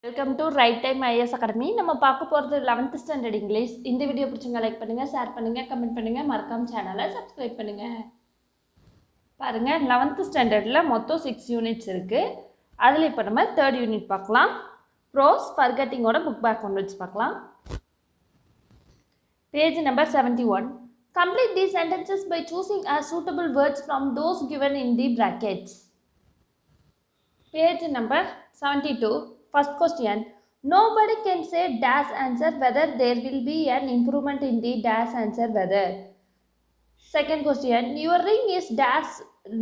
Welcome to right time IS academy. நம்ம பார்க்க போகிறது 11th ஸ்டாண்டர்ட் இங்கிலீஷ். இந்த வீடியோ பிடிச்சிங்க லைக் பண்ணுங்கள், ஷேர் பண்ணுங்கள், கமெண்ட் பண்ணுங்கள், மறக்காம சேனலை சப்ஸ்கிரைப் பண்ணுங்கள். பாருங்கள், 11th ஸ்டாண்டர்டில் மொத்தம் 6 யூனிட்ஸ் இருக்குது. அதில் இப்போ நம்ம 3rd யூனிட் பார்க்கலாம். ப்ரோஸ் ஃபர்கட்டிங்கோட புக் பேக் ஒன்று வச்சு பார்க்கலாம். Page number 71. Complete these sentences by choosing a suitable words from those given in the brackets. Page number 72. First question. Nobody can say dash answer whether there will be an improvement in the dash answer whether. Second question. Your ring is dash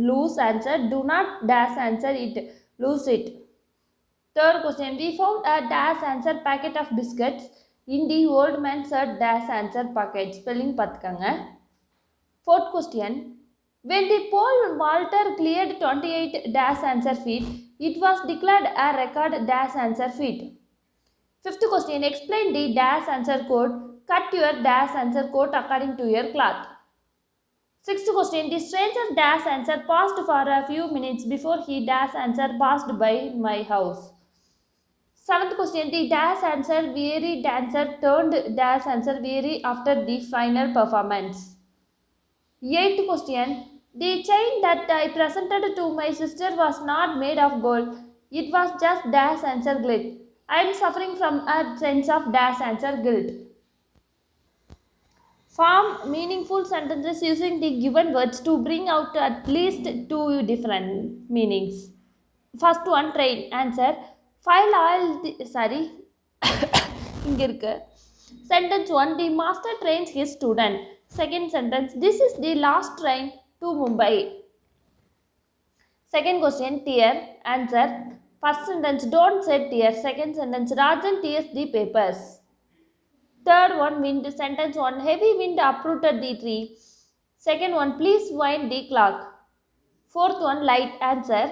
loose answer. Do not dash answer it. Lose it. Third question. We found a dash answer packet of biscuits in the old man's dash answer packet. Spelling pathukanga. Fourth question. When the pole Walter cleared 28 dash answer feet, it was declared a record dash answer feet. Fifth question. Explain the dash answer code. Cut your dash answer code according to your cloth. Sixth question. The stranger dash answer paused for a few minutes before he dash answer passed by my house. Seventh question. The dash answer weary dancer turned dash answer weary after the final performance. Eighth question. The chain that I presented to my sister was not made of gold. It was just dash answer guilt. I am suffering from a sense of dash answer guilt. Form meaningful sentences using the given words to bring out at least 2 different meanings. First one, train. Answer. File all the... Sorry. இங்க இருக்கு. Sentence 1. The master trains his student. Second sentence. This is the last train to Mumbai. Second question. Tear. Answer. First sentence. Don't say tear. Second sentence. Rajan tears the papers. Third one. Wind. Sentence 1. Heavy wind uprooted the tree. Second one. Please wind the clock. Fourth one. Light. Answer.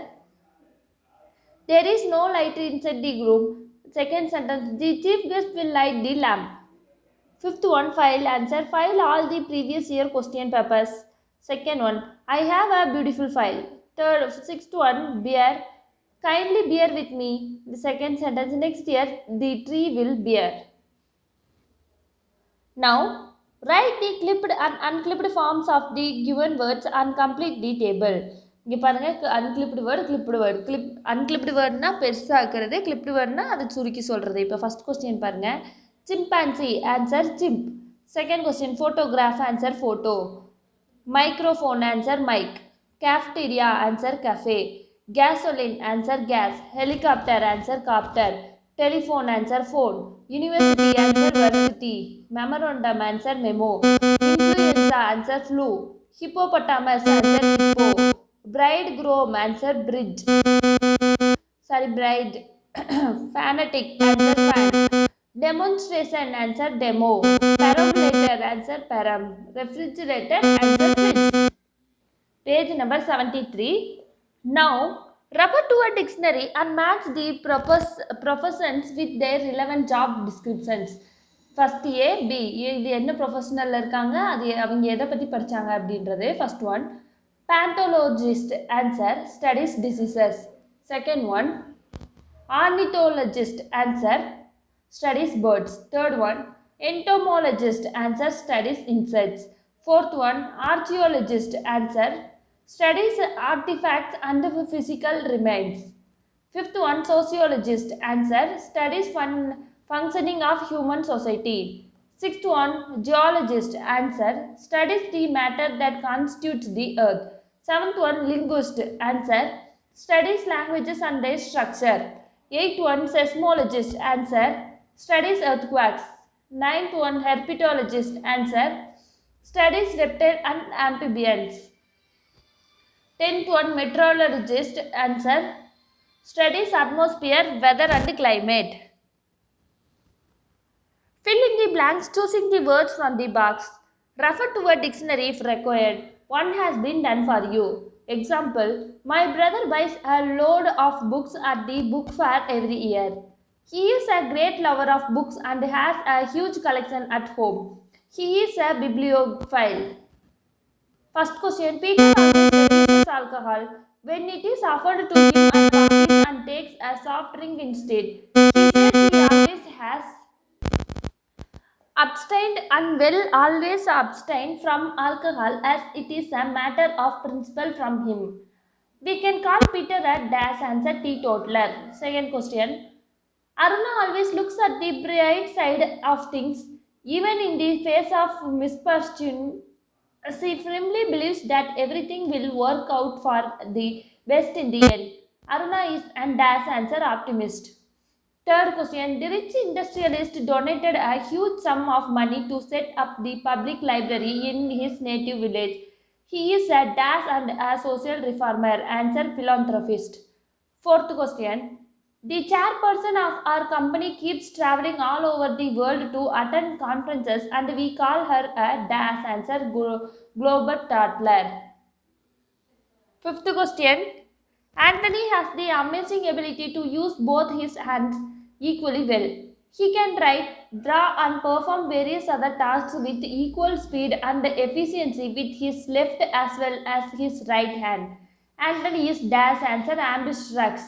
There is no light inside the room. Second sentence. The chief guest will light the lamp. Fifth one. File. Answer. File all the previous year question papers. Second one. I have a beautiful file. Sixth one. Bear. Kindly bear with me. The second sentence. Next year the tree will bear. Now write the clipped and unclipped forms of the given words and complete the table. இங்கே பாருங்கள், அன்கிளிப்டு word அன்கிளிப்டு வேர்டுனா பெருசாக இருக்கிறது, clipped வேர்டுனா அதை சுருக்கி சொல்கிறது. இப்போ first question பாருங்கள். Chimpanzee. Answer chimp. Second question. Photograph. Answer photo. Microphone. Answer mike. Cafeteria. Answer cafe. Gasoline. Answer gas. Helicopter. Answer copter. Telephone. Answer phone. University. Answer varsity. Memorandum. Answer memo. Influenza. Answer flu. Hippopotamus. Answer hippo. Bride groom. Answer bridge. Bride. Fanatic. Answer fan. Demonstration. Answer demo. Perambulator. Answer param. Refrigerator. Answer fridge. Page number 73. Now refer to a dictionary and match the professions with their relevant job descriptions. First A B. இது என்ன ப்ரொஃபஷனலில் இருக்காங்க, அது அவங்க எதை பற்றி படித்தாங்க அப்படின்றது. First one. Pathologist. Answer. Studies diseases. Second one. Ornithologist. Answer. Studies birds. Third one. Entomologist. Answer. Studies insects. Fourth one. Archaeologist. Answer. Studies artifacts and physical remains. Fifth one. Sociologist. Answer. Studies functioning of human society. Sixth one. Geologist. Answer. Studies the matter that constitutes the earth. Seventh one. Linguist. Answer. Studies languages and their structure. Eighth one. Seismologist. Answer. Studies earthquakes. Ninth one. Herpetologist. Answer. Studies reptiles and amphibians. Tenth one. Meteorologist. Answer. Studies atmosphere, weather and climate. Fill in the blanks choosing the words from the box. Refer to a dictionary if required. One has been done for you. Example. My brother buys a load of books at the book fair every year. He is a great lover of books and has a huge collection at home. He is a bibliophile. First question. Peter always refuses alcohol. When it is offered to him at parties and takes a soft drink instead, he says abstained and will always abstain from alcohol as it is a matter of principle from him. We can call Peter a dash answer teetotaler. Second question. Aruna always looks at the bright side of things, even in the face of misfortune. She firmly believes that everything will work out for the best in the end. Aruna is and dash answer optimist. Third question. The rich industrialist donated a huge sum of money to set up the public library in his native village. He is a dash and a social reformer, answer philanthropist. Fourth question. The chairperson of our company keeps traveling all over the world to attend conferences and we call her a dash, answer global toddler. Fifth question. Anthony has the amazing ability to use both his hands equally well. He can write, draw, and perform various other tasks with equal speed and efficiency with his left as well as his right hand. Anthony is dash answer ambidextrous.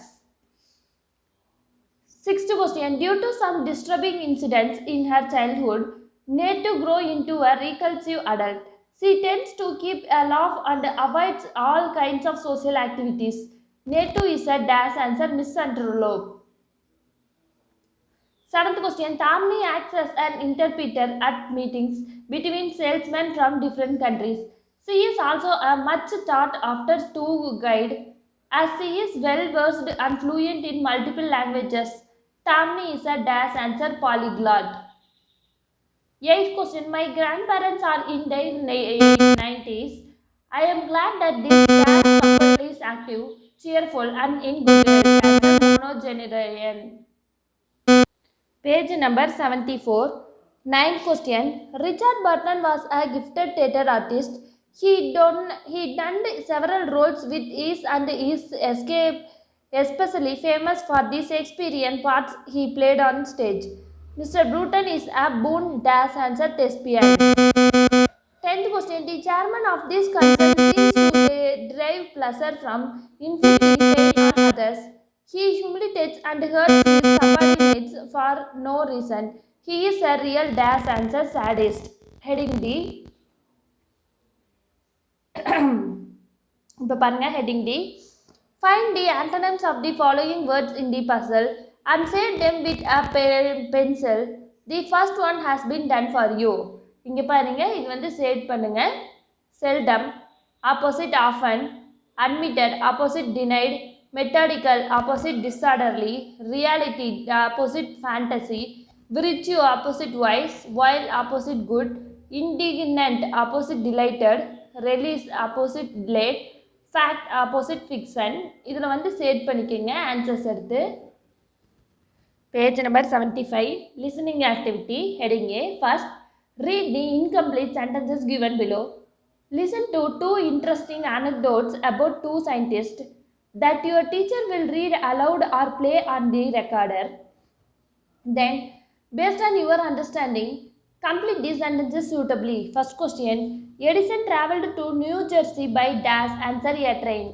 Sixth question. Due to some disturbing incidents in her childhood, Netu grow into a reclusive adult. She tends to keep aloof and avoids all kinds of social activities. Netu is a dash answer misanthrope. Seventh question. Tamni acts as an interpreter at meetings between salesmen from different countries. She is also a much sought after tour guide as she is well versed and fluent in multiple languages. Tamni is a dash answer polyglot. Eighth question. My grandparents are in their 90s. I am glad that this dash couple is active, cheerful, and in good health. Answer monogenarian. Page number 74. Ninth question. Richard Burton was a gifted theatre artist. He done several roles with ease and is especially famous for the Shakespearean parts he played on stage. Mr. Bruton is a boon dash answer thespian. Tenth question. The chairman of this concern seems to derive pleasure from inflicting pain on others. He humiliates and hurts his subordinates for no reason. He is a real dash answer sadist. Heading D. இப்போ பாருங்க heading D. Find the antonyms of the following words in the puzzle and say them with a pencil. The first one has been done for you. இங்கே பாருங்க இது வந்து chat பண்ணுங்க. Seldom, opposite often, admitted, opposite denied, methodical, opposite disorderly, reality, opposite fantasy, virtue, opposite vice, while, opposite good, indignant, opposite delighted, release, opposite late, fact, opposite fiction. இதில் வந்து chat பண்ணிக்கோங்க answers எடுத்து. Page number 75. Listening activity. Heading A. First, read the incomplete sentences given below. Listen to two interesting anecdotes about two scientists that your teacher will read aloud or play on the recorder. Then, based on your understanding, complete these sentences suitably. First question. Edison traveled to New Jersey by dash, answer a train.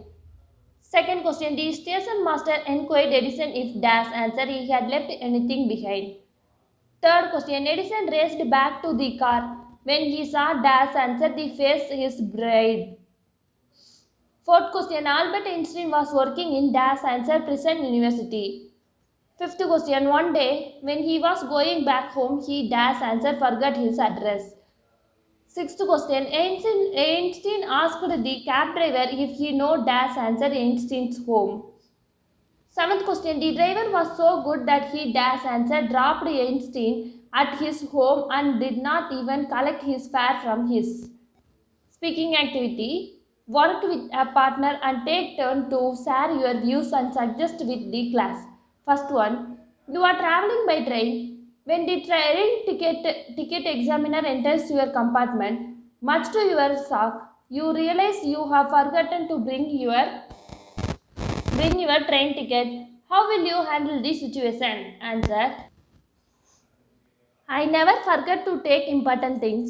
Second question. The station master inquired Edison if dash, answer he had left anything behind. Third question. Edison raced back to the car when he saw dash, answer the face his bride. Fourth question. Albert Einstein was working in dash, answer Princeton University. Fifth question. One day when he was going back home, he dash, answer forgot his address. Sixth question. Einstein asked the cab driver if he know dash, answer Einstein's home. Seventh question. The driver was so good that he dash, answer dropped Einstein at his home and did not even collect his fare from his. Speaking activity. Work with a partner and take turn to share your views and suggest with the class. First one. You are traveling by train. When the train ticket examiner enters your compartment, much to your shock, you realize you have forgotten to bring your train ticket. How will you handle this situation? Answer. I never forget to take important things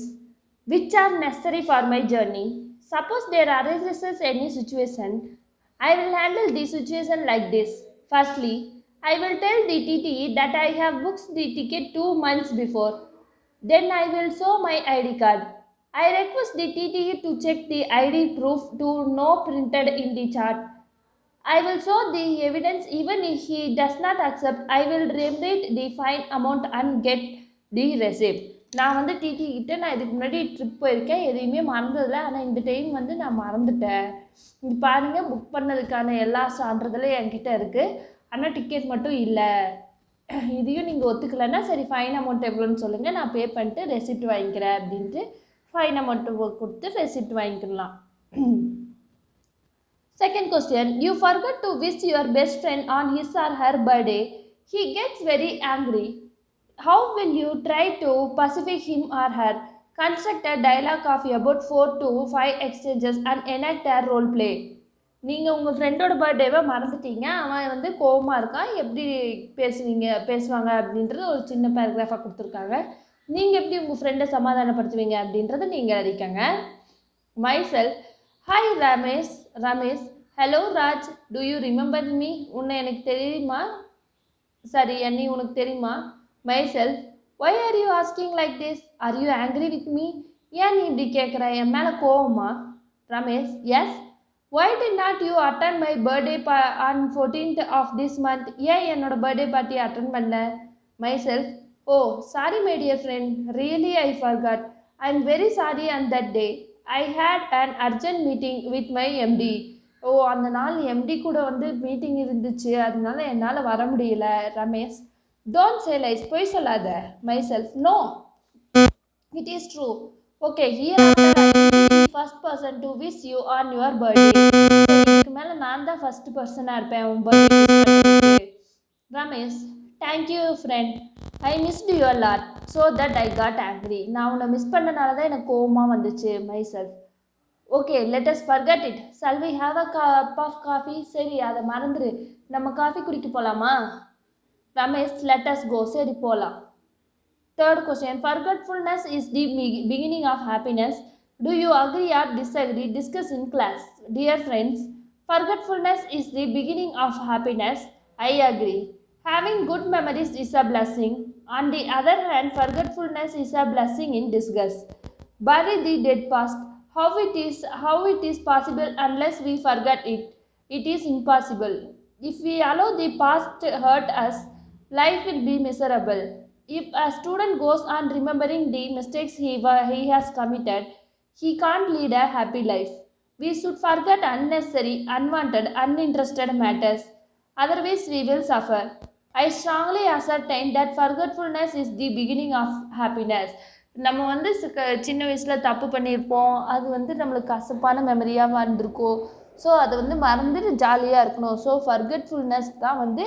which are necessary for my journey. Suppose there arises any situation, I will handle the situation like this. Firstly, I will tell the TTE that I have booked the ticket 2 months before. Then I will show my ID card. I request the TTE to check the ID proof to no printed in the chart. I will show the evidence even if he does not accept. I will remit the fine amount and get the receipt. நான் வந்து DD கிட்ட நான் இதுக்கு முன்னாடி trip போயிருக்கேன், எதையுமே மறந்ததில்லை, ஆனால் இந்த டைம் வந்து நான் மறந்துட்டேன். இங்கே பாருங்கள், புக் பண்ணதுக்கான எல்லா சான்றிதழும் என்கிட்ட இருக்குது, ஆனால் டிக்கெட் மட்டும் இல்லை. இதையும் நீங்கள் ஒத்துக்கலைன்னா சரி, ஃபைன் அமௌண்ட் எவ்வளோன்னு சொல்லுங்கள், நான் பே பண்ணிட்டு ரெசிப்ட் வாங்கிக்கிறேன் அப்படின்ட்டு ஃபைன் அமௌண்ட்டு கொடுத்து ரெசிப்ட் வாங்கிக்கலாம். Second question, you forgot to wish your best friend on his or her birthday. He gets very angry. How will you try to pacify him or her? Construct a dialogue of about 4 to 5 exchanges and enact a role play. நீங்கள் உங்கள் ஃப்ரெண்டோட பர்த்டேவை மறந்துட்டீங்க, அவன் வந்து கோவமாக இருக்கான், எப்படி பேசுவாங்க அப்படின்றது ஒரு சின்ன பேராகிராஃபாக கொடுத்துருக்காங்க. நீங்கள் எப்படி உங்கள் ஃப்ரெண்டை சமாதானப்படுத்துவீங்க அப்படின்றத நீங்கள் அறிக்கங்க. Myself, hi Ramesh, hello Raj, do you remember me? உன்னை எனக்கு தெரியுமா? சரி, என்னை உனக்கு தெரியுமா? Myself, why are you asking like this? Are you angry with me? ஏன் நீ இப்படி கேட்குற, என் மேலே கோவமா? Ramesh, yes. Why did not you attend my birthday on 14th of this month? ஏன் என்னோட பர்த்டே பார்ட்டி அட்டன் பண்ணல? Myself, oh, sorry my dear friend, really I forgot. I'm very sorry on that day. I had an urgent meeting with my MD. ஓ, அந்த நாள் empty கூட வந்து meeting இருந்துச்சு, அதனால என்னால் வர முடியல. ரமேஷ், டோன்ட் சே லைஸ், பொய் சொல்லாத. Myself, no, it is true. Okay, here after I will be the first person to wish you on your birthday. So இதுக்கு மேலே நான் தான் ஃபர்ஸ்ட் பர்சனாக இருப்பேன் உன் birthday. Ramesh, thank you friend, I missed you a lot so that I got angry. நான் உன்னை miss பண்ணனால தான் எனக்கு கோவமாக வந்துச்சு. Myself, okay, let us forget it. Shall we have a cup of coffee? சரி, அதை மறந்துடு, நம்ம காஃபி குடிக்க போகலாமா? Ramesh, let us go. சரி, போகலாம். Third question, forgetfulness is the beginning of happiness. Do you agree or disagree? Discuss in class. Dear friends, forgetfulness is the beginning of happiness. I agree. Having good memories is a blessing. On the other hand, forgetfulness is a blessing in disguise. Bury the dead past. How it is possible unless we forget it? It is impossible. If we allow the past to hurt us, life will be miserable. If a student goes on remembering the mistakes he has committed, he can't lead a happy life. We should forget unnecessary, unwanted, uninterested matters. Otherwise, we will suffer. I strongly ascertain that forgetfulness is the beginning of happiness. நம்ம வந்து சின்ன வயசில் தப்பு பண்ணியிருப்போம், அது வந்து நம்மளுக்கு கசப்பான மெமரியாக வந்திருக்கும். ஸோ அதை வந்து மறந்துட்டு ஜாலியாக இருக்கணும். ஸோ ஃபர்கெட்ஃபுல்னஸ் தான் வந்து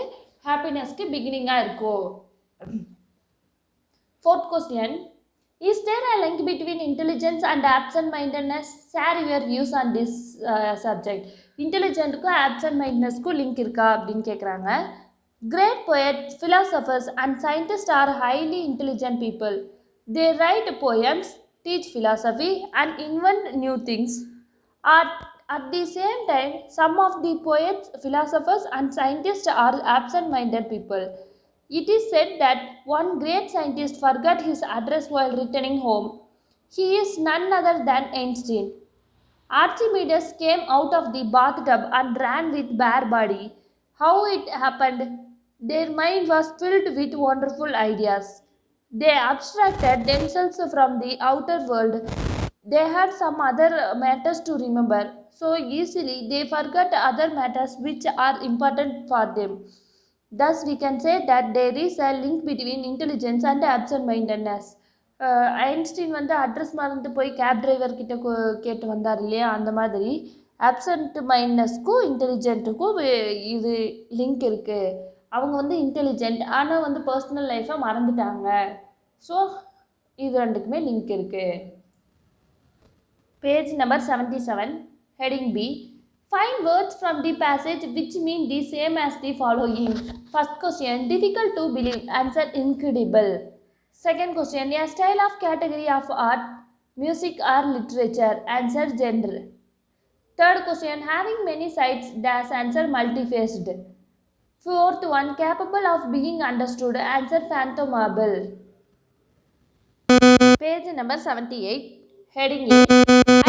ஹாப்பினஸ்க்கு பிகினிங்காக இருக்கும். Fourth question, is there a link between intelligence and absent-mindedness? Share your views on this subject. இன்டெலிஜென்ட்டுக்கும் absent-mindednessக்கும் லிங்க் இருக்கா அப்படின்னு கேட்குறாங்க. Great poets, philosophers and scientists are highly intelligent people. They write poems, teach philosophy and invent new things. At the same time, some of the poets, philosophers and scientists are absent-minded people. It is said that one great scientist forgot his address while returning home. He is none other than Einstein. Archimedes came out of the bathtub and ran with bare body. How it happened? Their mind was filled with wonderful ideas. They abstracted themselves from the outer world. They had some other matters to remember. So easily they forgot other matters which are important for them. Thus, we can say that there is a link between intelligence and absent-mindedness. Einstein வந்து address மறந்து போய் cab driver கிட்ட கேட்டு வந்தார் இல்லையா, அந்த மாதிரி absent மைண்ட்னஸ்க்கும் இன்டெலிஜென்ட்டுக்கும் இது லிங்க் இருக்குது. அவங்க வந்து இன்டெலிஜென்ட், ஆனால் வந்து பர்சனல் லைஃப்பை மறந்துட்டாங்க. ஸோ இது ரெண்டுக்குமே லிங்க் இருக்குது. Page number 77, heading B. Find words from the passage which mean the same as the following. First question, difficult to believe. Answer, incredible. Second question, a style of category of art, music or literature. Answer, genre. Third question, having many sides. Dash. Answer, multifaced. Fourth one, capable of being understood. Answer, phantomable. Page number 78, heading A.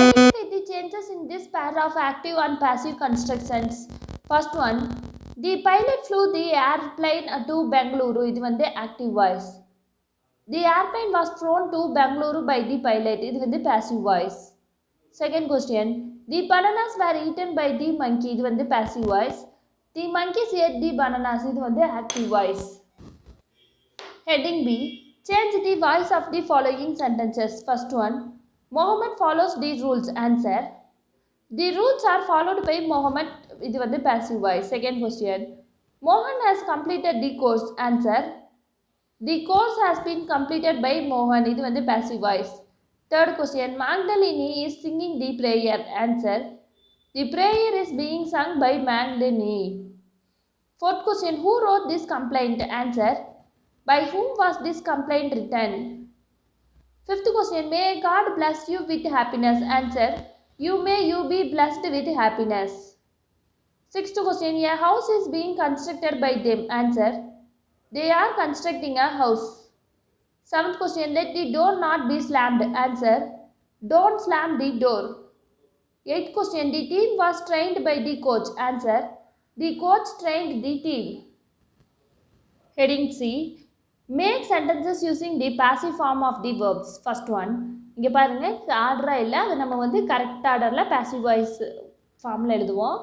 Identify the changes in this pair of active and passive constructions. First one, the pilot flew the airplane to Bengaluru. இது வந்து active voice. The airplane was flown to Bengaluru by the pilot. இது வந்து passive voice. Second question, the bananas were eaten by the monkey. இது வந்து passive voice. The monkeys ate the bananas. இது வந்து active voice. Heading B, change the voice of the following sentences. First one, Mohammed follows the rules. Answer, the rules are followed by Mohammed. இது வந்து passive voice. Second question, Mohan has completed the course. Answer, the course has been completed by Mohan. இது வந்து passive voice. Third question, Magdalene is singing the prayer. Answer, the prayer is being sung by Magdalene. Fourth question, who wrote this complaint? Answer, by whom was this complaint written? Fifth question, may God bless you with happiness. Answer, may you be blessed with happiness. Sixth question, a house is being constructed by them. Answer, they are constructing a house. Seventh question, let the door not be slammed. Answer, don't slam the door. Eighth question, the team was trained by the coach. Answer, the coach trained the team. Heading C, make sentences using the passive form of the verbs. First one, இங்கே பாருங்க ஆர்டராக இல்லை, அது நம்ம வந்து correct ஆர்டரில் passive voice ஃபார்மில் எழுதுவோம்.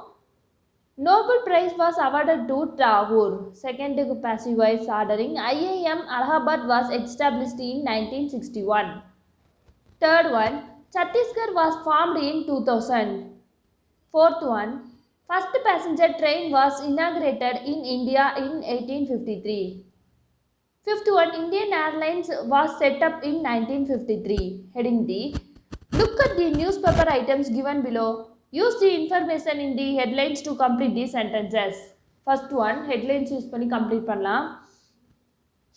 Nobel Prize was awarded to Tagore. Second passive voice ordering, IIM Allahabad was established in 1961. Third one, Chhattisgarh was formed in 2000. Fourth one, first passenger train was inaugurated in India in 1853. Fifth one, Indian Airlines was set up in 1953. Heading D, look at the newspaper items given below. Use the information in the headlines to complete the sentences. First one, headlines use பண்ணி complete பண்ணலாம்.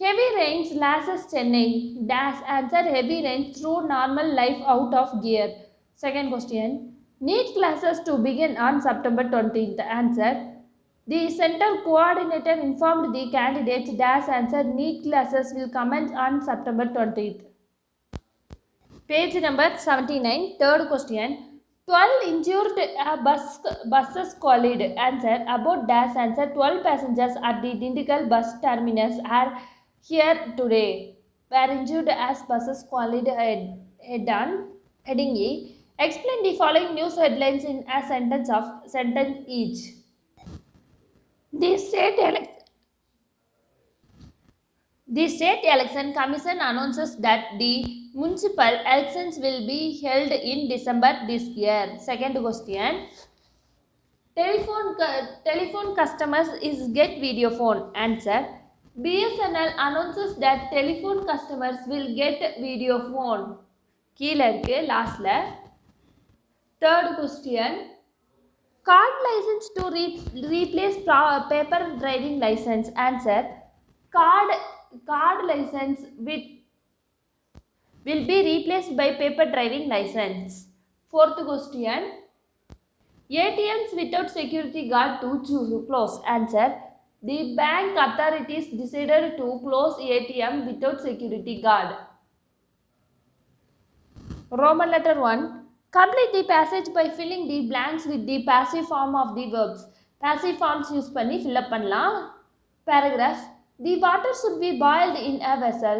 Heavy rains lashes Chennai. Dash. Answer, heavy rains threw normal life out of gear. Second question, NEET classes to begin on September 20th. Answer, the center coordinator informed the candidates. Dash. Answer, NEET classes will commence on September 20th. Page number 79, third question, 12 injured buses collided. Answer, about dash. Answer, 12 passengers at the Dindigul bus terminus are here today were injured as buses collided head-on. Heading E, explain the following news headlines in a sentence each. The State Election Commission announces that the municipal elections will be held in December this year. Second question, telephone customers is get video phone. Answer, BSNL announces that telephone customers will get video phone. கீழே இருக்கு லாஸ்ட்ல. Third question, card license to replace paper driving license. Answer, card license will be replaced by paper driving license. Fourth question, ATMs without security guard to close. Answer, the bank authorities decided to close ATM without security guard. Roman letter 1, complete the passage by filling the blanks with the passive form of the verbs. Passive forms use பண்ணி fill up பண்ணலாம். Paragraph, the water should be boiled in a vessel.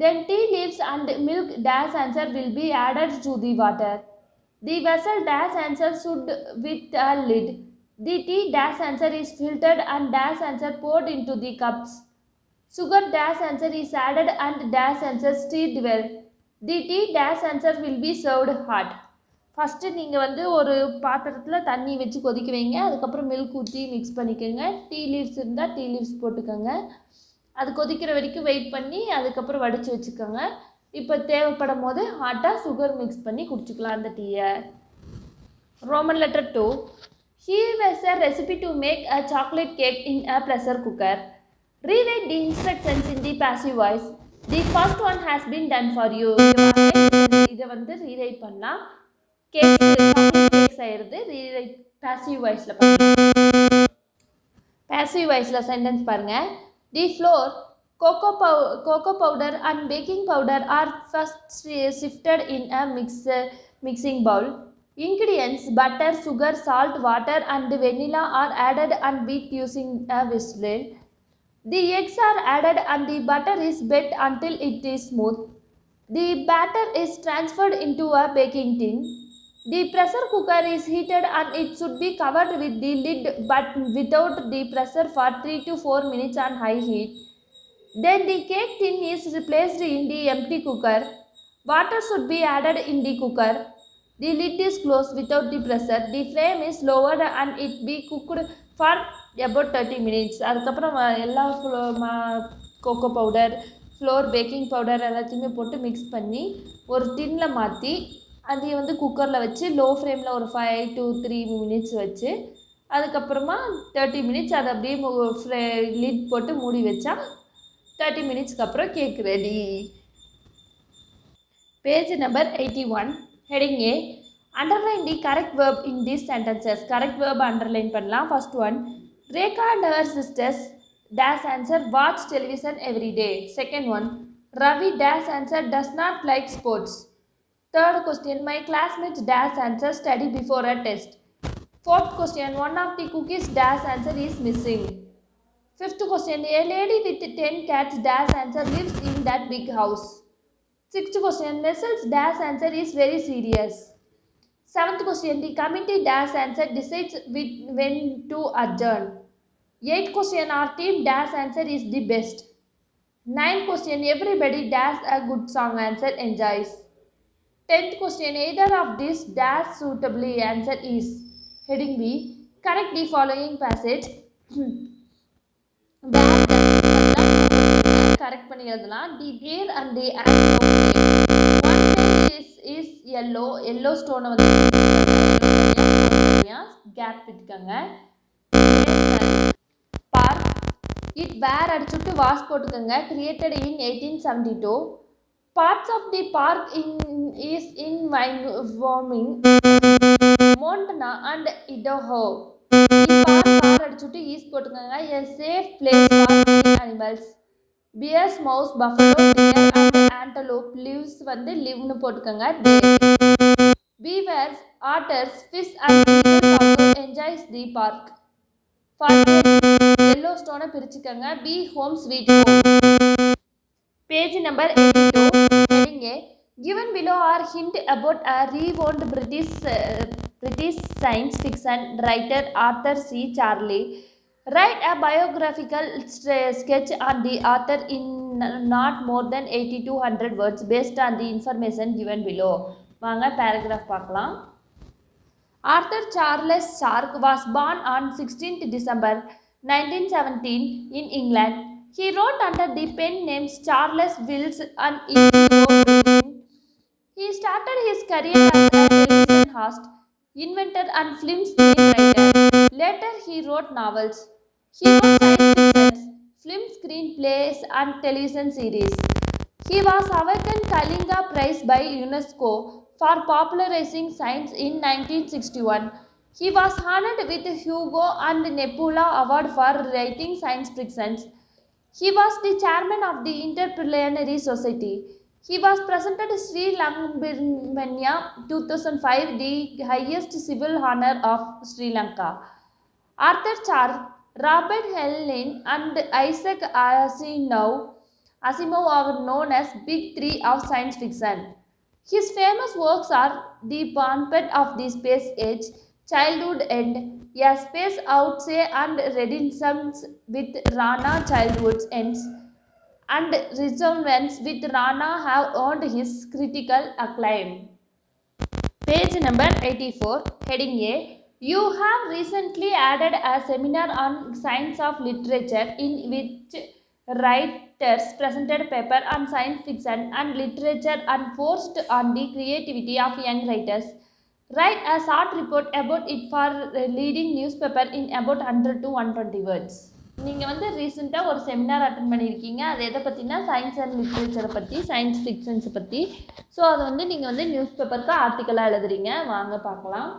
Then tea leaves and milk dash answer will be added to the water. The vessel dash answer should with a lid. The tea dash answer is filtered and dash answer poured into the cups. Sugar dash answer is added and dash answer stirred well. The tea dash answer will be served hot. First நீங்கள் வந்து ஒரு பாத்திரத்தில் தண்ணி வச்சு கொதிக்க வைங்க. அதுக்கப்புறம் milk ஊற்றி மிக்ஸ் பண்ணிக்கோங்க. டீ லீவ்ஸ் இருந்தால் டீ லீவ்ஸ் போட்டுக்கோங்க. அது கொதிக்கிற வரைக்கும் வெயிட் பண்ணி அதுக்கப்புறம் வடித்து வச்சுக்கோங்க. இப்போ தேவைப்படும் போது ஹாட்டாக சுகர் மிக்ஸ் பண்ணி குடிச்சிக்கலாம் அந்த டீயை. Roman letter 2, here is a recipe to make a chocolate cake in a pressure cooker. Rewrite the instructions in the passive voice. The first one has been done for you. இதை வந்து rewrite பண்ணலாம். Cakes ஆயிடுது. Rewrite passive voiceல பண்ணலாம். passive voiceல sentence பாருங்க. The floor Cocoa powder and baking powder are first sifted in a mixing bowl. Ingredients butter, sugar, salt, water, and vanilla are added and beat using a whistle. The eggs are added and the butter is beat until it is smooth. The batter is transferred into a baking tin. The pressure cooker is heated and it should be covered with the lid but without the pressure for 3 to 4 minutes on high heat. Then the cake tin is replaced in the empty cooker. Water should be added in the cooker. The lid is closed without the pressure. The flame is lowered and it be cooked for about 30 minutes. அதுக்கப்புறம் எல்லா cocoa powder flour baking powder எல்லாத்தையுமே போட்டு mix பண்ணி ஒரு டின்னில் மாற்றி அதை வந்து குக்கரில் வச்சு லோ ஃப்ளேமில் ஒரு 5 to 3 minutes வச்சு அதுக்கப்புறமா 30 minutes அதை அப்படியே லிட் போட்டு மூடி வச்சா 30 minutes அப்புறம் cake ready. Page number 81. Heading A. Underline the correct verb in these sentences. Correct verb underline பண்ணலாம். First one. Rekha and her sisters dash answer watch television every day. Second one. Ravi dash answer does not like sports. Third question. My classmates dash answer study before a test. Fourth question. One of the cookies dash answer is missing. Fifth question. A lady with 10 cats dash answer lives in that big house. Sixth question. Nessel's dash answer is very serious. Seventh question. The committee dash answer decides when to adjourn. Eighth question. Our team dash answer is the best. Ninth question. Everybody dash a good song answer enjoys. 10th question. Either of these dash suitably answer is. Heading B. Correct the following passage. Correct பண்ணி எழுதலாம். The deer and the antelope play. One tail is yellow. Yellow stone வந்து gap விட்டுக்கங்க. Park it where அடிச்சுட்டு was போட்டுக்கங்க. Created in 1872. Parts of the park is in Wyoming, Montana and Idaho. park அடிச்சுட்டு east போட்டுக்கங்க. A safe place for animals. Bears, mouse, buffalo, deer and antelope lives வந்து liveனு போட்டுக்கங்க. Beavers, otters, fish and eagles also enjoys the park. Yellowstone பிரிச்சுக்கங்க. Be home sweet home. Page number 82. Heading A. Given below are hint about a renowned British science fiction writer Arthur C. Charley. Write a biographical sketch on the author in not more than 80 to 100 words based on the information given below. வாங்க paragraph பார்க்கலாம். Arthur Charles Clarke was born on 16th December 1917 in England. He wrote under the pen names Charles Wills and E.O. He started his career as a television host, inventor and film screenwriter. Later he wrote novels. He wrote science fiction, film screenplays and television series. He was awarded Kalinga Prize by UNESCO for popularizing science in 1961. He was honored with Hugo and Nebula Award for writing science fiction. He was the chairman of the Interdisciplinary Society. He was presented Sri Lanka 2005, the highest civil honor of Sri Lanka. Arthur Clarke, Robert Heinlein and Isaac Asimov are known as Big Three of science fiction. His famous works are The Onset of the Space Age, Childhood End, A Space Odyssey and Renaissance with Rana Childhood's Ends and Resemblance with Rana have earned his critical acclaim. Page number 84, heading A. You have recently added a seminar on science of literature in which writers presented paper on science fiction and literature and forced on the creativity of young writers. Write a short report about it for leading newspaper in about 100 to 120 words. நீங்கள் வந்து ரீசெண்டாக ஒரு seminar attend பண்ணியிருக்கீங்க. அது எதை பற்றினா science and லிட்ரேச்சரை பற்றி, science ஃபிக்ஷன்ஸை பற்றி. ஸோ அதை வந்து நீங்கள் வந்து நியூஸ் பேப்பருக்கு ஆர்டிக்கலாக எழுதுறீங்க. வாங்க பார்க்கலாம்.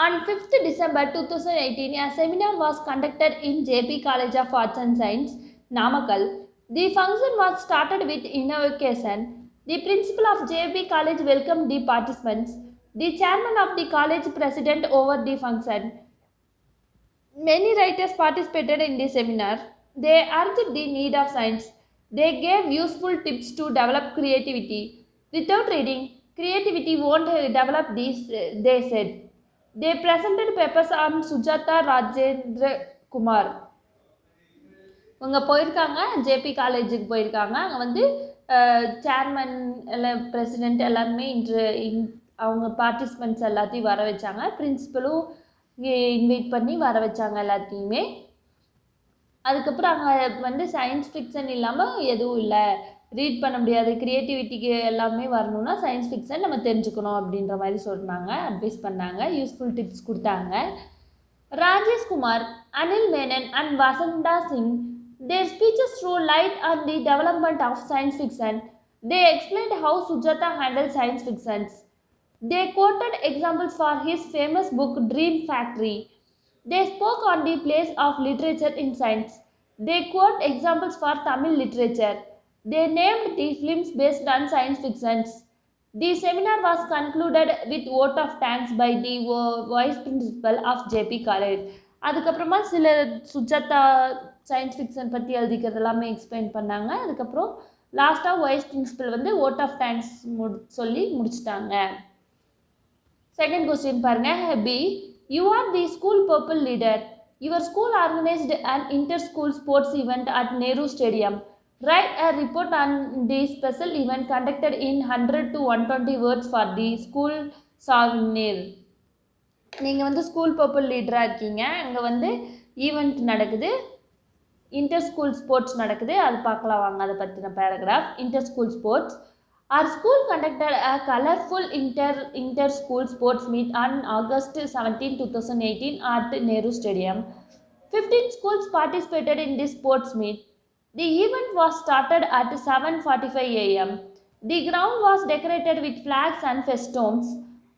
On 5th December 2018, a seminar was conducted in JP College of Arts and Science. Namakkal. The function was started with invocation. The principal of JB College welcomed the participants. The chairman of the college president over the function. Many writers participated in the seminar. They urged the need of science. They gave useful tips to develop creativity. Without reading, creativity won't develop these, they said. They presented papers on Sujata Rajendra Kumar. இவங்க போயிருக்காங்க JP காலேஜுக்கு போயிருக்காங்க அங்கே வந்து chairman எல்லாம் president எல்லாருமே அவங்க participants எல்லாத்தையும் வர வச்சாங்க பிரின்சிபலும் இன்வைட் பண்ணி வர வச்சாங்க எல்லாத்தையுமே அதுக்கப்புறம் அங்கே வந்து சயின்ஸ் ஃபிக்ஷன் இல்லாமல் எதுவும் இல்லை ரீட் பண்ண முடியாது க்ரியேட்டிவிட்டிக்கு எல்லாமே வரணும்னா சயின்ஸ் ஃபிக்ஷன் நம்ம தெரிஞ்சுக்கணும் அப்படின்ற மாதிரி சொன்னாங்க அட்வைஸ் பண்ணாங்க யூஸ்ஃபுல் டிப்ஸ் கொடுத்தாங்க Rajesh Kumar Anil Menon and Vasantha Singh their speeches threw light on the development of science fiction. They explained how Sujata handled science fictions. They quoted examples for his famous book Dream Factory. They spoke on the place of literature in science. They quote examples for Tamil literature. They named the films based on science fictions. The seminar was concluded with vote of thanks by the vice principal of JP College. அதுக்கப்புறமா சில Sujatha science fiction பற்றி எழுதிக்கிறது எல்லாமே explain பண்ணாங்க அதுக்கப்புறம் லாஸ்ட்டாக vice principal வந்து vote of thanks சொல்லி முடிச்சிட்டாங்க செகண்ட் கொஸ்டின் பாருங்க be you are the school purple leader your school organised and inter school sports event at Nehru stadium write a report on the special event conducted in 100 to 120 words for the school souvenir நீங்கள் வந்து school purple லீடராக இருக்கீங்க அங்கே வந்து event நடக்குது inter school sports நடக்குது அது பார்க்கலாம் வாங்க அதை பற்றின paragraph inter school sports are school conducted a colourful inter school sports meet on August 17, 2018 at Nehru Stadium. 15 schools participated in this sports meet. The event was started at 7:45 a.m. The ground was decorated with flags and festoons.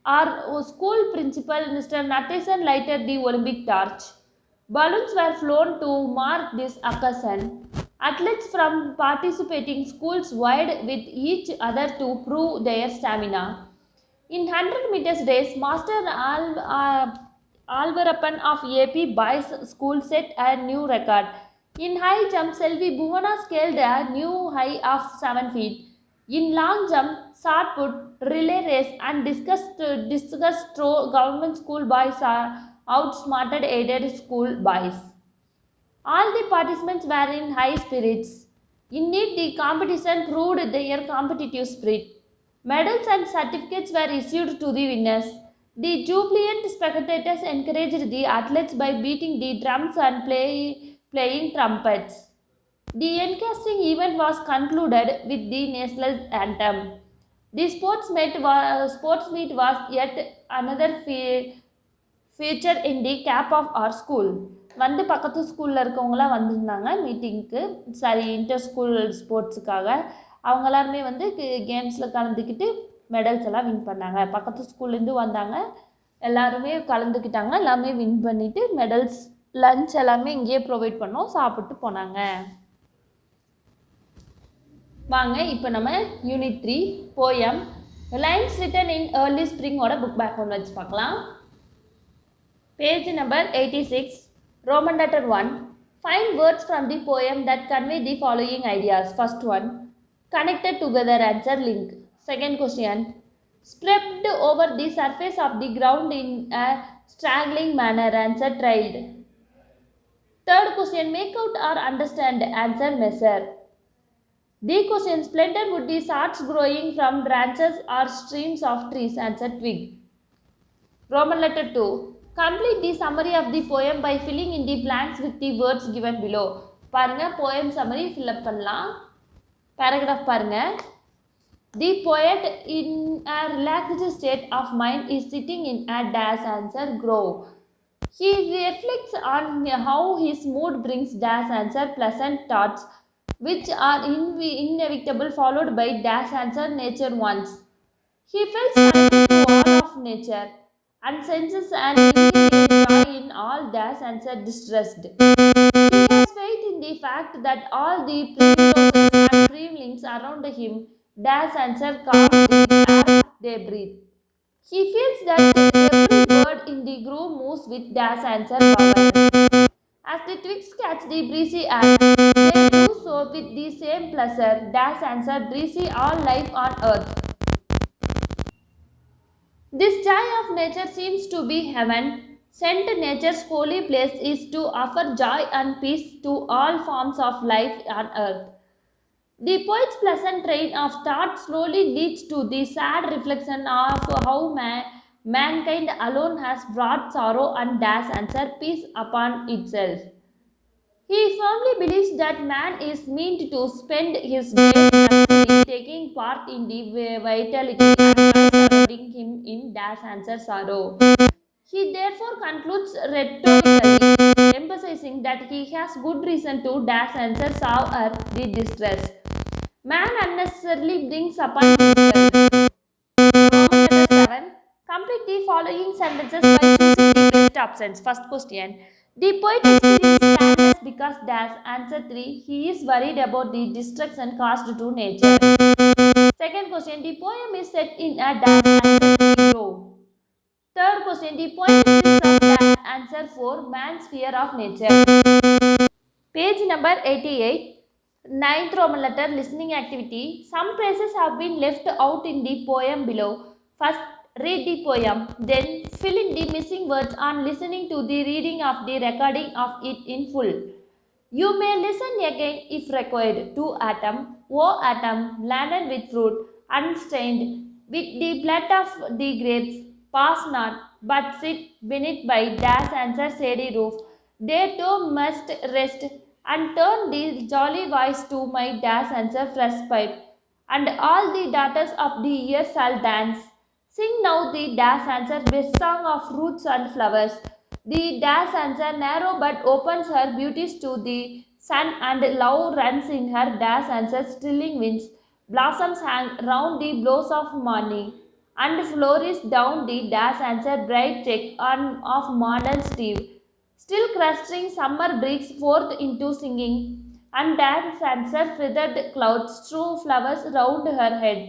Our school principal, Mr. Nathasan, lighted the Olympic torch. Balloons were flown to mark this occasion. Athletes from participating schools vied with each other to prove their stamina. In 100 meters race, Master Alvarappan of AP Boys School set a new record. In high jump, Selvi Bhuvana scaled a new high of 7 feet. In long jump, shot put, relay race and discus throw, government school boys are outsmarted aided school boys. All the participants were in high spirits. Indeed, the competition proved their competitive spirit. Medals and certificates were issued to the winners. The jubilant spectators encouraged the athletes by beating the drums and playing trumpets. The encasting event was concluded with the national anthem. The sports meet was yet another feature in the cap of our school. வந்து பக்கத்து ஸ்கூலில் இருக்கவங்களாம் வந்திருந்தாங்க மீட்டிங்க்கு inter school ஸ்போர்ட்ஸுக்காக அவங்க எல்லாருமே வந்து கேம்ஸில் கலந்துக்கிட்டு மெடல்ஸ் எல்லாம் வின் பண்ணாங்க பக்கத்து ஸ்கூல்லேருந்து வந்தாங்க எல்லாருமே கலந்துக்கிட்டாங்க எல்லாமே வின் பண்ணிவிட்டு மெடல்ஸ் லன்ச் எல்லாமே இங்கேயே ப்ரொவைட் பண்ணோம் சாப்பிட்டு போனாங்க வாங்க இப்போ நம்ம unit 3 poem lines written in early ஸ்ப்ரிங்கோட புக் பேக் ஒன்று வச்சு பார்க்கலாம் page number 86 Roman letter 1 find words from the poem that convey the following ideas first one connected together answer link second question spread over the surface of the ground in a straggling manner answer trailed third question make out or understand answer measure the question splendid would be sorts growing from branches or streams of trees answer twig Roman letter 2 complete the summary of the poem by filling in the blanks with the words given below பாருங்க poem summary fill up பண்ணலாம் paragraph பாருங்க the poet in a relaxed state of mind is sitting in a dash answer grove he reflects on how his mood brings dash answer pleasant thoughts which are inevitable followed by dash answer nature ones he feels connected to all of nature and senses an immediate joy in all dash answer distressed. He has faith in the fact that all the primroses and tremlings around him dash answer calm the air they breathe. He feels that every bird in the grove moves with dash answer power. As the twigs catch the breezy air, they do so with the same pleasure. Dash answer breezy all life on earth. This joy of nature seems to be heaven. Sent nature's holy place is to offer joy and peace to all forms of life on earth. The poet's pleasant train of thought slowly leads to the sad reflection of how mankind alone has brought sorrow and dash answer peace upon itself. He firmly believes that man is meant to spend his days happily taking part in the vitality and joy surrounding him in dash answer sorrow. He therefore concludes rhetorically, emphasizing that he has good reason to dash answer sorrow the distress. Man unnecessarily brings upon himself. Roman letter 7. Complete the following sentences by choosing the best options. First question. The poet experiences sadness because dash. Answer 3. He is worried about the destruction caused to nature. Second question. The poem is set in a dash. Answer 3. Grove. Third question. The poem speaks of dash. Answer 4. Man's fear of nature. Page number 88. Ninth Roman letter listening activity. Some phrases have been left out in the poem below. First, read the poem, then fill in the missing words on listening to the reading of the recording of it in full. You may listen again if required. To atom, O atom, laden with fruit, unstained, with the blood of the grapes, pass not, but sit beneath by dash answer shady roof. They too must rest, and turn the jolly voice to my dash answer fresh pipe, and all the daughters of the year shall dance. Sing now the dash answer best song of roots and flowers. The dash answer narrow but opens her beauties to the sun, and love runs in her dash answer stilling winds. Blossoms hang round the blows of morning, and flourish down the dash answer bright cheek on of modern steve. Still clustering summer breaks forth into singing, and dance answer feathered clouds strew flowers round her head.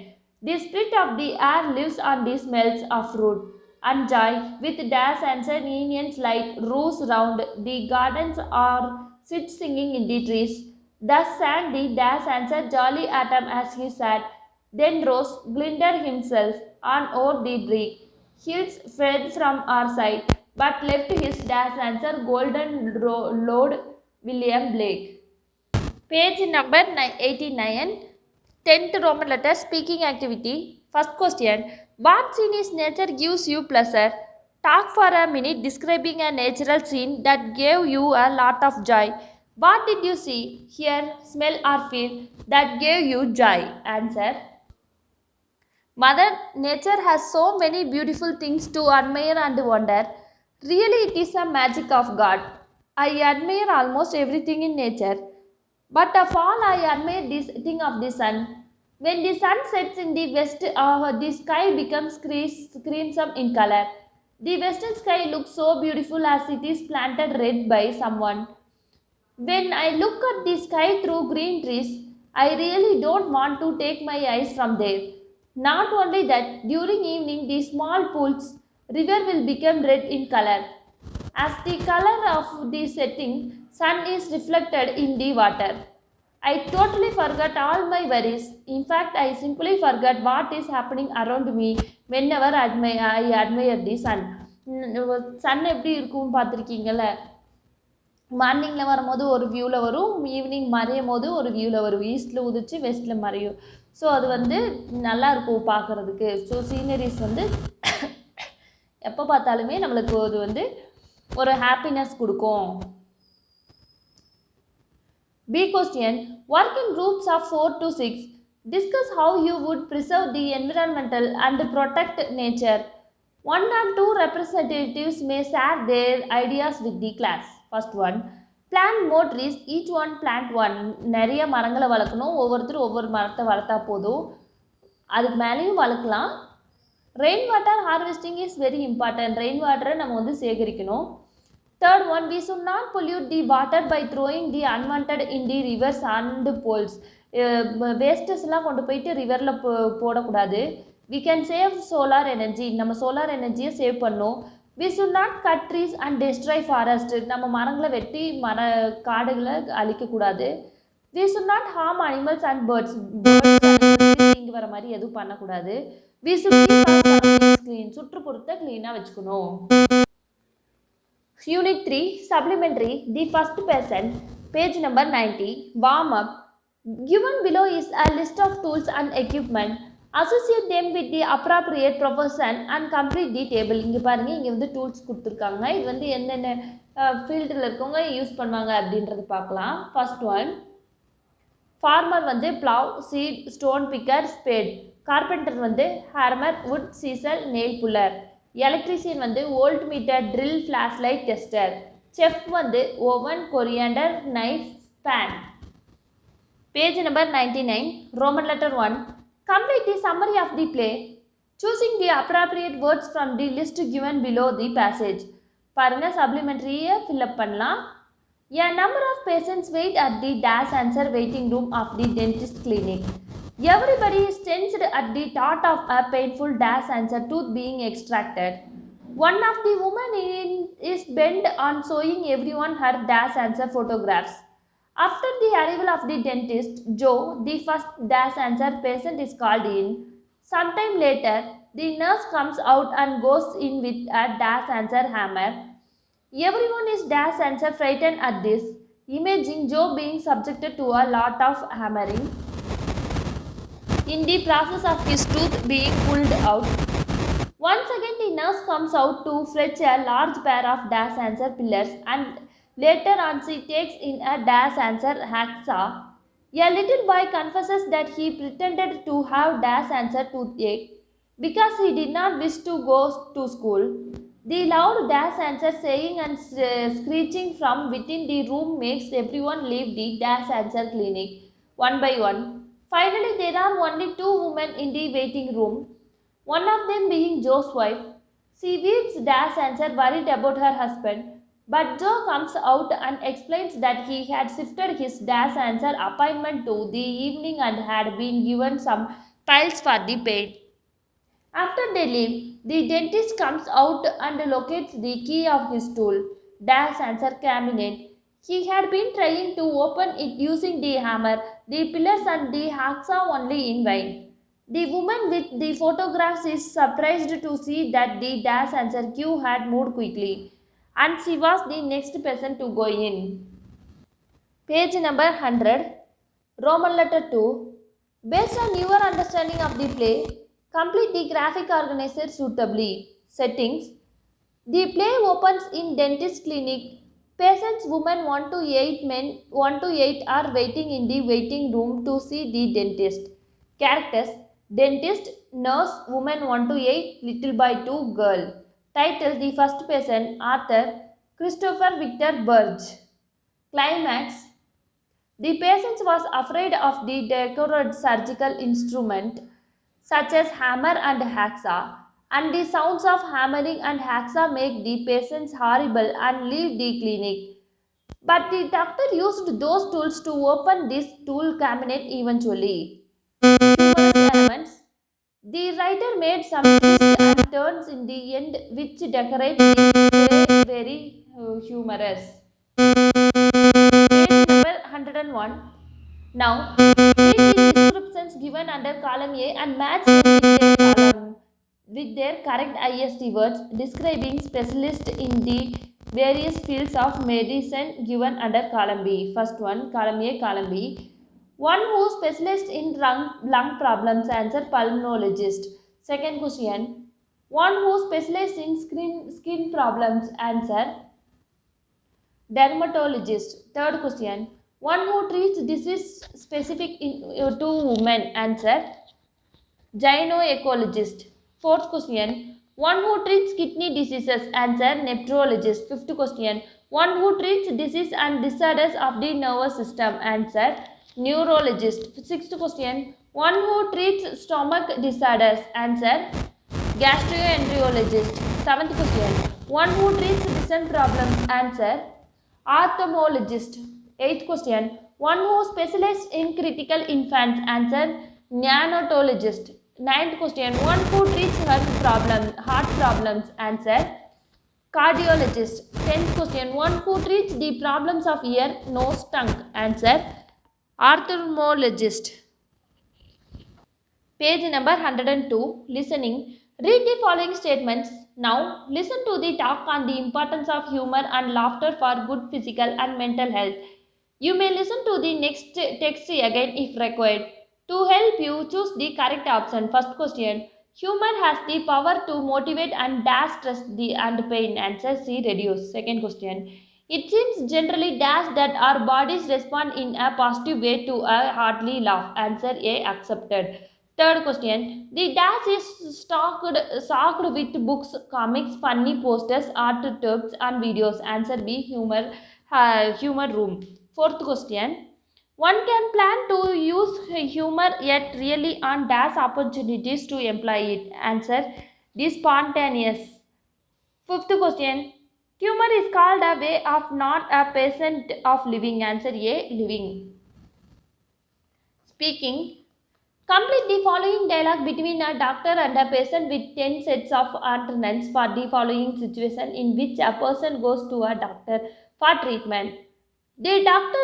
The spirit of the air lives on the smells of fruit, and joy, with dash answer Indian's light, roos round the gardens or sit singing in the trees. Thus sang the dash answer jolly atom as he sat, then rose, glinted himself on o'er the brick. Hills fled from our sight, but left his dash answer golden Lord William Blake. Page number 89. 10th Roman letter speaking activity. First question. What scene is nature gives you pleasure? Talk for a minute describing a natural scene that gave you a lot of joy. What did you see, hear, smell or feel that gave you joy? Answer. Mother Nature has so many beautiful things to admire and wonder. Really, it is a magic of God. I admire almost everything in nature. But of all, I admire this thing of the sun. When the sun sets in the west, the sky becomes crimson in color. The western sky looks so beautiful as it is planted red by someone. When I look at the sky through green trees, I really don't want to take my eyes from there. Not only that, during evening the small pools, river will become red in color. As the color of the setting sun is reflected in the water. I totally forgot all my worries. In fact, I simply forgot what is happening around me whenever I admire the sun. Sun எப்படி இருக்கும் பார்த்துருக்கீங்கல்ல, மார்னிங்கில் வரும்போது ஒரு வியூவில் வரும், evening மறையும் போது ஒரு வியூவில் வரும், ஈஸ்ட்டில் உதிச்சு வெஸ்ட்டில் மறையும். ஸோ அது வந்து நல்லாயிருக்கும் பார்க்குறதுக்கு. ஸோ சீனரிஸ் வந்து எப்போ பார்த்தாலுமே நம்மளுக்கு அது வந்து ஒரு ஹாப்பினஸ் கொடுக்கும். B question. Work in groups of 4 to 6. Discuss how you would preserve the environmental and protect nature. One or two representatives may share their ideas with the class. First one. Plant more trees. Each one plant one. நிறைய மரங்களை வளர்க்கணும். ஒவ்வொருத்தரும் ஒவ்வொரு மரத்தை வளர்த்தா போதும். அதுக்கு மேலேயும் வளர்க்கலாம். Rain water harvesting is very important. Rain வாட்டரை நம்ம வந்து சேகரிக்கணும். Third one, we should not pollute the water by throwing the unwanted in the rivers and pools. வேஸ்டஸ்லாம் கொண்டு போயிட்டு ரிவரில் போடக்கூடாது. We can save solar energy. நம்ம சோலார் எனர்ஜியை சேவ் பண்ணோம். We should not cut trees and destroy forest. நம்ம மரங்களை வெட்டி காடுகளை அழிக்கக்கூடாது. We should not harm animals and birds. இங்கே வர மாதிரி எதுவும் பண்ணக்கூடாது. We should keep our surroundings clean. சுற்றுப்புறத்தை க்ளீனாக வச்சுக்கணும். Unit 3, Supplementary, the first person, page number 90, warm up. Given below is a list of tools and equipment. Associate them with the appropriate profession and complete the table. இங்கே பாருங்கள், இங்கே வந்து tools கொடுத்துருக்காங்க. இது வந்து என்னென்ன ஃபீல்டில் இருக்கவங்க யூஸ் பண்ணுவாங்க அப்படின்றது பார்க்கலாம். ஃபர்ஸ்ட் ஒன், ஃபார்மர் வந்து plough, seed, stone picker, spade. Carpenter வந்து hammer, wood, chisel, nail puller. Electrician வந்து volt meter, drill, flash light, tester. Chef வந்து oven, coriander, knife, pan. Page number 99, Roman letter 1. Complete the summary of the play, choosing the appropriate words from the list given below the passage. பாருங்க, சப்ளிமெண்ட்ரியை fill up பண்ணலாம். A number of patients wait at the dash answer waiting room of the dentist clinic. Everybody is tensed at the thought of a painful dash answer tooth being extracted. One of the women is bent on showing everyone her dash answer photographs. After the arrival of the dentist, Joe, the first dash answer patient, is called in. Sometime later, the nurse comes out and goes in with a dash answer hammer. Everyone is dash answer frightened at this, imagining Joe being subjected to a lot of hammering in the process of his tooth being pulled out. Once again, the nurse comes out to fetch a large pair of dash answer pillars, and later on she takes in a dash answer hacksaw. A little boy confesses that he pretended to have dash answer toothache because he did not wish to go to school. The loud dash answer saying and screeching from within the room makes everyone leave the dash answer clinic one by one. Finally, there are only two women in the waiting room, one of them being Joe's wife. She weeps dash answer, worried about her husband, but Joe comes out and explains that he had shifted his dash answer appointment to the evening and had been given some piles for the pain. After they leave, the dentist comes out and locates the key of his tool, dash answer cabinet. He had been trying to open it using the hammer, the pillars and the hacksaw only in vain. The woman with the photographs is surprised to see that the dash answer queue had moved quickly, and she was the next person to go in. Page number 100, Roman letter 2. Based on your understanding of the play, complete the graphic organizer suitably. Settings. The play opens in dentist clinic. Patients women 1 to 8, men 1 to 8 are waiting in the waiting room to see the dentist. Characters: dentist, nurse, woman 1 to 8, little boy 2, girl. Title: the first person, author Christopher Victor Burge. Climax: the patient was afraid of the decorated surgical instrument such as hammer and hacksaw, and the sounds of hammering and hacksaw make the patients horrible and leave the clinic. But the doctor used those tools to open this tool cabinet eventually. Humorous elements. The writer made some twists and turns in the end which decorate the play very humorous. Page number 101. Now, read the descriptions given under column A and match them with their correct IST words describing specialists in the various fields of medicine given under column B. First one, column A, column B. One who specialized in lung problems, answer pulmonologist. Second question, one who specialized in skin problems, answer dermatologist. Third question, one who treats disease specific to women, answer gynecologist. Fourth question, one who treats kidney diseases, answer nephrologist. Fifth question, one who treats disease and disorders of the nervous system, answer neurologist. Sixth question, one who treats stomach disorders, answer gastroenterologist. Seventh question, one who treats listen problems. Answer, ophthalmologist. Eighth question, one who specializes in critical infants. Answer, neonatologist. Ninth question, one who treats heart problems. Answer, cardiologist. 10th question, one who treats the problems of ear, nose, tongue. Answer, ophthalmologist. Page number 102. Listening. Read the following statements. Now, listen to the talk on the importance of humor and laughter for good physical and mental health. You may listen to the next text again if required. To help you choose the correct option. First question. Humor has the power to motivate and dash stress and pain. Answer C. Reduce. Second question. It seems generally dash that our bodies respond in a positive way to a hearty laugh. Answer A. Accepted. Third question. The dash is stocked with books, comics, funny posters, art tips, and videos. Answer B. Humor room. Fourth question. One can plan to use humor yet really on dash opportunities to employ it. Answer D. Spontaneous. Fifth question. Humor is called a way of not a patient of living. Answer A. Living. Speaking. Complete the following dialogue between a doctor and a patient with 10 sets of alternatives for the following situation in which a person goes to a doctor for treatment. The doctor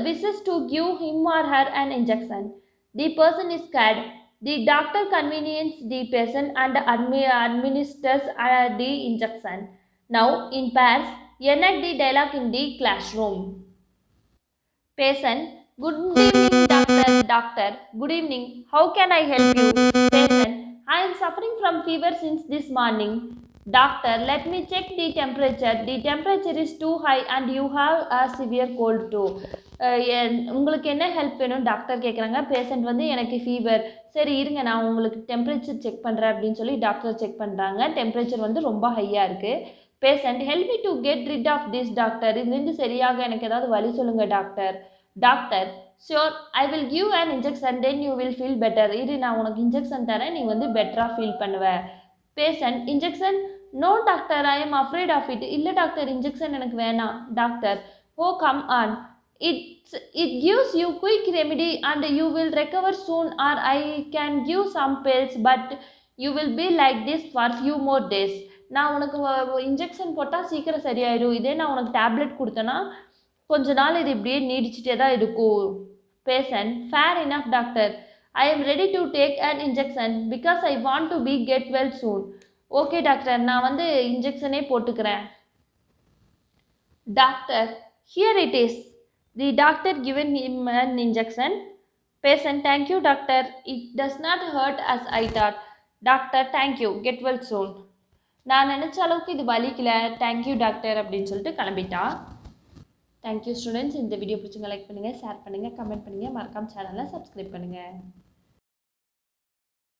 wishes to give him or her an injection. The person is scared. The doctor conveniences the patient and administers the injection. Now, in pairs, enact the dialogue in the classroom. Patient, good evening, doctor. Doctor, good evening. How can I help you? Patient, I am suffering from fever since this morning. Doctor, let me check the temperature. The temperature is too high and you have a severe cold too. உங்களுக்கு என்ன help வேணும் doctor கேட்குறாங்க. Patient வந்து எனக்கு fever, சரி இருங்க நான் உங்களுக்கு டெம்பரேச்சர் செக் பண்ணுறேன் அப்படின்னு சொல்லி டாக்டர் செக் பண்ணுறாங்க. டெம்பரேச்சர் வந்து ரொம்ப ஹையாக இருக்குது. Patient, help me to get rid of this doctor. இதுலேருந்து சரியாக எனக்கு ஏதாவது வழி சொல்லுங்கள் doctor. Doctor, sure I will give an injection then you will feel better. இது நான் உனக்கு இன்ஜெக்ஷன் தரேன், நீ வந்து பெட்டராக ஃபீல் பண்ணுவேன். Patient, injection? No doctor, I am afraid of it. இல்லை டாக்டர், இன்ஜெக்ஷன் எனக்கு வேணாம். Doctor, oh come on, it gives you quick remedy and you will recover soon, or I can give some pills but you will be like this for few more days. நான் உனக்கு injection போட்டால் சீக்கிரம் சரியாயிடும். இதே நான் உனக்கு tablet கொடுத்தேன்னா கொஞ்ச நாள் இது இப்படியே நீடிச்சிட்டே தான் இருக்கும். Patient, fair enough doctor, I am ready to take an injection because I want to be get well soon. Okay doctor, நான் வந்து இன்ஜெக்ஷனே போட்டுக்கிறேன். Doctor, here it is. The doctor given him an injection. Patient, thank you doctor, it does not hurt as I thought. Doctor, thank you, get well soon. நான் நினச்ச அளவுக்கு இது வலிக்கல, thank you doctor அப்படின்னு சொல்லிட்டு கிளம்பிட்டான். Thank you students. இந்த video பிடிச்சிங்க like பண்ணுங்கள், ஷேர் பண்ணுங்கள், கமெண்ட் பண்ணுங்கள், மறக்காம சேனலை சப்ஸ்கிரைப் பண்ணுங்கள்.